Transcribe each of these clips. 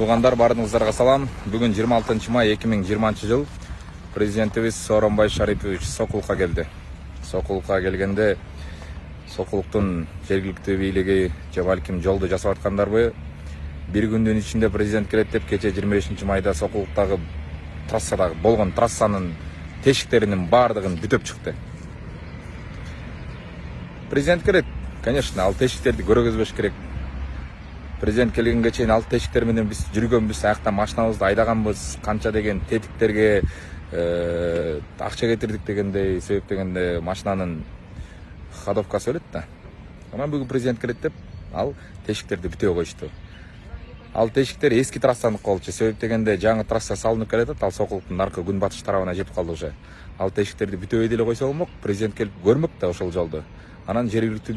Туугандар, баарыңыздарга салам. Бүгүн 26 май 2020 жыл. Президентибиз Сооронбай Шарипович Сокулукка келди. Сокулукка келгенде Сокулуктун жергиликтүү бийлиги же балким жолду жасап аткандарбы? Бир күндүн ичинде президент келет деп кече 25 майда Сокулуктагы трассадагы болгон трассанын тешиктеринин баардыгын бүтөп чыкты. Президент келет, конечно, ал тешиктерди көргөзбөш керек. Президент келгенге чейин ал тешиктер менен биз жүргөнбүз, аяктан машинабызды айдаганбыз, канча деген тетиктерге акча кетирдик дегендей себептегенде машинанын ходовкасы өлөт да. Анан бүгүн президент келет деп ал тешиктерди бүтөп коюшту. Ал тешиктер эски трассаныкы болчу, себептегенде жаңы трасса салынып келатат, ал Сокулуктун аркы күнбатыш тарабына жетип калды уже. Ал тешиктерди бүтөбөй деле койсо болмок, президент келип көрмөк да ошол жолду. Анан жергиликтүү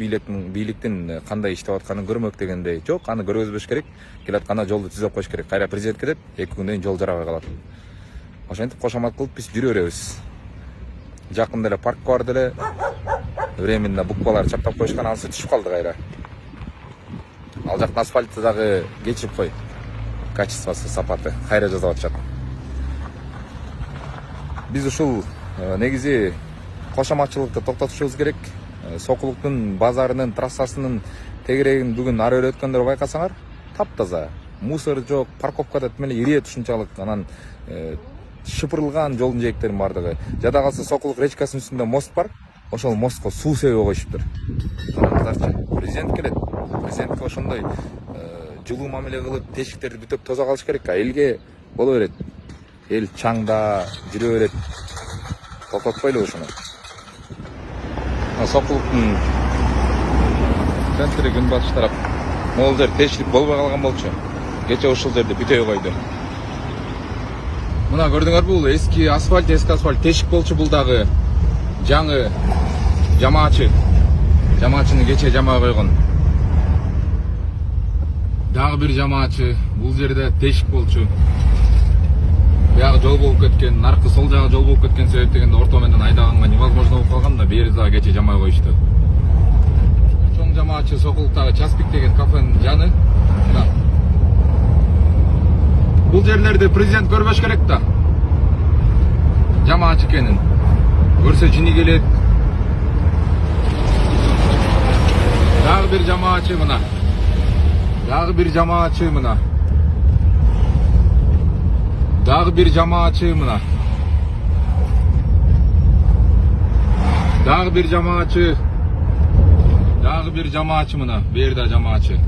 бийликтин кандай иштеп атканын көрмөк дегендей. Жок, аны көргөзбөш керек. Келатканда жолду түзөп коюш керек. Кайра президент келет, 2 күндөн кийин жол жарабай калат. Ошентип кошомат кылып биз жүрө беребиз. Жакында эле паркка барды эле. Временно буквалар чаптап коюшкан, анысы түшүп калды кайра. Ал жактын асфальты дагы кечип кой. Качествосы, сапаты кайра жасап атышат. Биз ушул негизи кошоматчылыкты токтотушубуз керек. Сокулуктун базарынын трассасынын тегерегин бүгүн ары бери өткөндөр байкасаңар, таптаза. Мусор жок, парковкада тмеле ириет ушунчалык, анан шыпырылган жолдун жээктеринин бардыгы. Жада калса Сокулук речкасынын үстүндө мост бар. Ошол мостко суу себе коюшуптур. Караңыздарчы, президент келет. Президентке ошондой жылуу мамиле кылып, тешиктерди бүтөп тоза калыш керек. Элге боло берет. Эл чаңда жүрө берет. Токтотпойлу ушуну. Сокулуктун центри күнбатыш тарап. Могул жер тешилип болбой калган болчу. Кече ушул жерде бүтөй койду. Мына көрдүңөрбү, бул эски асфальт тешик болчу, бул дагы жаңы жамаачыны кече жамай койгон. Дагы бир жамаачы, бул жерде тешик болчу. Бuyagы жол болуп кеткен, наркы сол жагы жол болуп кеткен себептегенде орто менен айдаганга невозможно болуп калган да, бери дагы кече жамай коюшту. Чоң жамаачы Сокулуктагы Часпик деген кафенин жаны. Мына бул жерлерди президент көрбөш керек да. Жамаачы экенин көрсө жини келет. Дагы бир жамаачы мына. Дагы бир жамаачы мына. Дагы бир жамаачы мына. Дагы бир жамаачы. Дагы бир жамаачы мына. Бер да жамаачы.